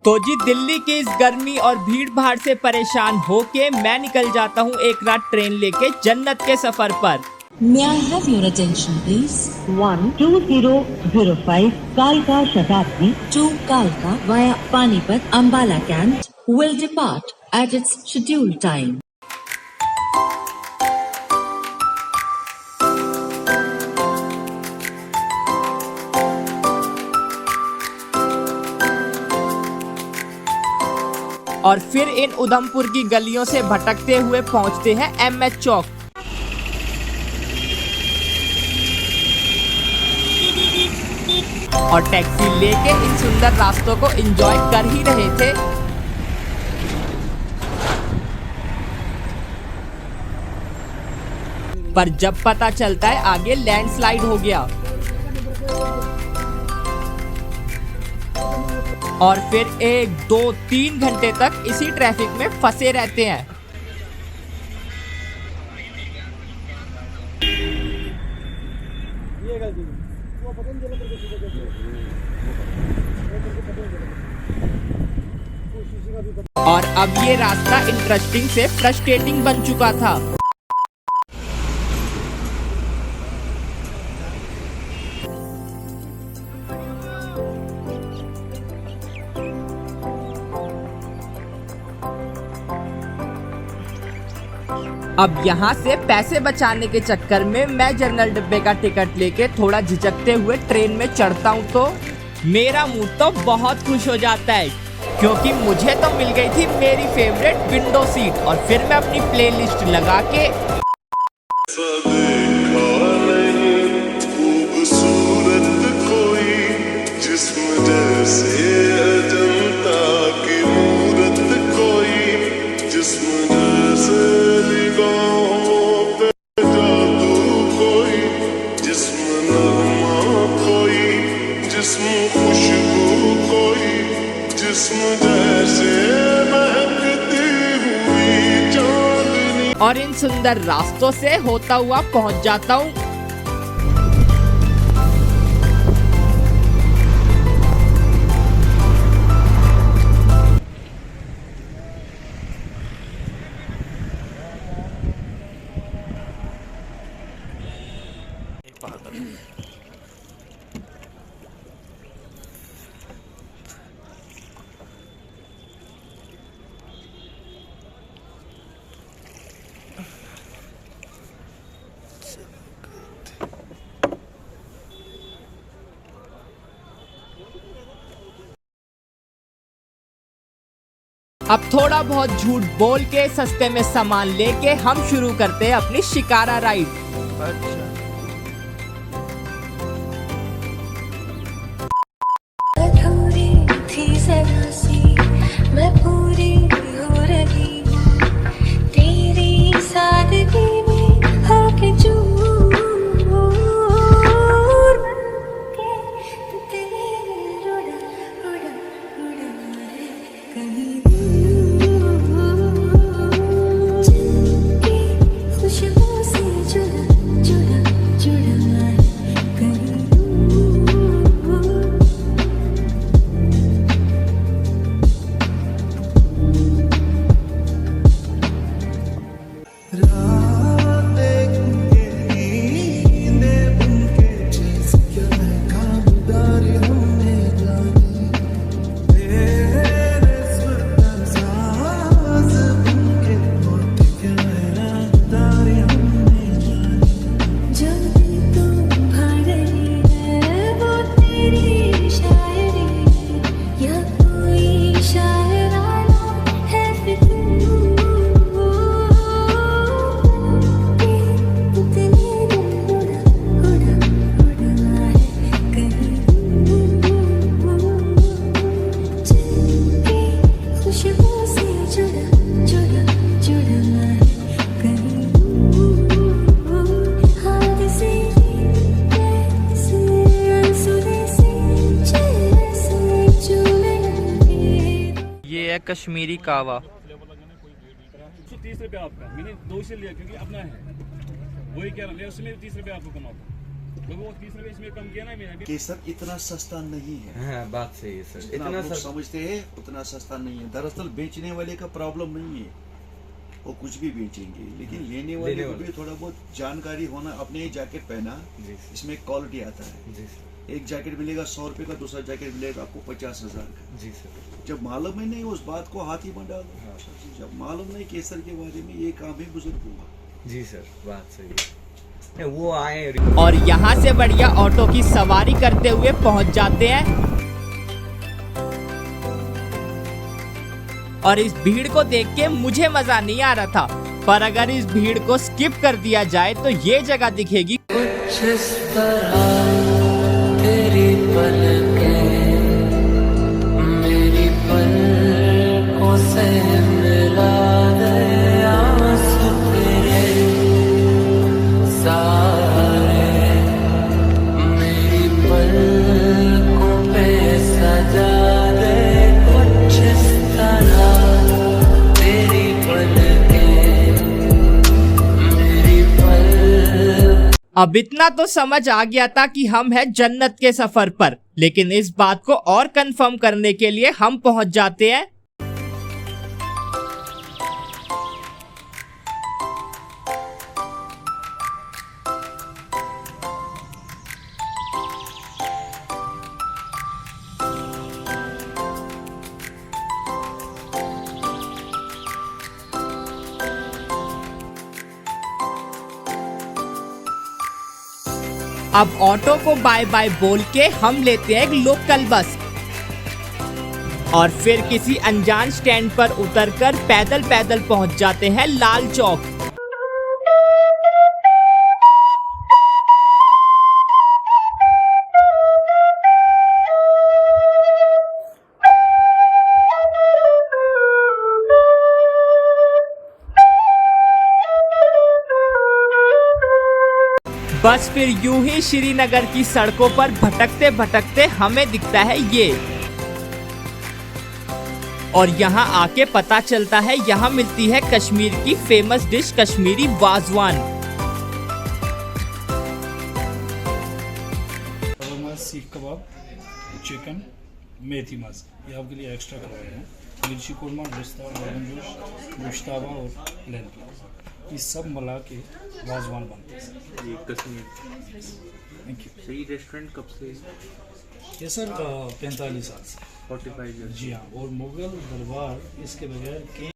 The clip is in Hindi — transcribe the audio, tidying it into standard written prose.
तो जी दिल्ली की इस गर्मी और भीड़ भाड़ से परेशान होके मैं निकल जाता हूँ एक रात ट्रेन लेके जन्नत के सफर पर। May I have your attention, please? 12005 Kalka Shatabdi To Kalka via Panipat Ambala Cant will depart at its scheduled time. और फिर इन उधमपुर की गलियों से भटकते हुए पहुंचते हैं एमएच चौक। और टैक्सी लेके इन सुंदर रास्तों को एंजॉय कर ही रहे थे। पर जब पता चलता है आगे लैंडस्लाइड हो गया और फिर 1, 2, 3 घंटे तक इसी ट्रैफिक में फंसे रहते हैं। और अब ये रास्ता इंटरेस्टिंग से फ्रस्ट्रेटिंग बन चुका था। अब यहाँ से पैसे बचाने के चक्कर में मैं जनरल डिब्बे का टिकट लेके थोड़ा झिझकते हुए ट्रेन में चढ़ता हूँ तो मेरा मूड तो बहुत खुश हो जाता है क्योंकि मुझे तो मिल गई थी मेरी फेवरेट विंडो सीट। और फिर मैं अपनी प्लेलिस्ट लगा के और इन सुंदर रास्तों से होता हुआ पहुंच जाता हूँ अब थोड़ा बहुत झूठ बोल के सस्ते में सामान लेके हम शुरू करते हैं अपनी शिकारा राइड। कश्मीरी कावा 130 रुपया आपका, मैंने 2 से लिया क्योंकि अपना है, वही कह रहा हूँ, उसमें 30 रुपया आपको कमाओ। केसर इतना सस्ता नहीं है। हाँ बात सही है सर, जितना इतना लोग सर समझते हैं उतना सस्ता नहीं है। दरअसल बेचने वाले का प्रॉब्लम नहीं है, वो कुछ भी बेचेंगे, लेकिन लेने वाले को भी थोड़ा बहुत जानकारी होना। अपने एक जैकेट पहना, जी इसमें क्वालिटी आता है। जी सर, एक जैकेट मिलेगा 100 रुपए का, दूसरा जैकेट मिलेगा आपको 50,000 का। जी सर, जब मालूम ही नहीं उस बात को हाथ ही में डालो। जब मालूम नहीं केसर के बारे में, ये काम ही बुजुर्ग हुआ। जी सर, बात सही है। नहीं, वो आए और यहाँ से बढ़िया ऑटो की सवारी करते हुए पहुँच जाते हैं। और इस भीड़ को देख के मुझे मजा नहीं आ रहा था, पर अगर इस भीड़ को स्किप कर दिया जाए तो ये जगह दिखेगी। कुछ इस तरह तेरी पलकें मेरी पलकों से मिला दे, आंसू तेरे सारे मेरी पलकों पे सजा दे। कुछ इस तरह तेरी पलकें मेरी पल। अब इतना तो समझ आ गया था कि हम हैं जन्नत के सफर पर, लेकिन इस बात को और कंफर्म करने के लिए हम पहुंच जाते हैं अब ऑटो को बाय बाय बोल के हम लेते हैं एक लोकल बस और फिर किसी अनजान स्टैंड पर उतरकर पैदल पैदल पहुंच जाते हैं लाल चौक। बस फिर यूं ही श्रीनगर की सड़कों पर भटकते भटकते हमें दिखता है ये, और यहाँ आके पता चलता है यहाँ मिलती है कश्मीर की फेमस डिश कश्मीरी वाजवान। सीख कबाब, चिकन, मेथी मांस, ये आपके लिए एक्स्ट्रा करवाए हैं। मिर्ची कोरमा, रिश्ता, लेमन जूस, गोश्ताबा और प्लेन प्लाज़, ये सब मिला के वाजवान बनते हैं। ये कश्मीर। Thank you. सही रेस्टोरेंट कब से? ये सर 45 साल से। 45 ईयर्स। जी हाँ, और मुगल दरबार इसके बगैर कहीं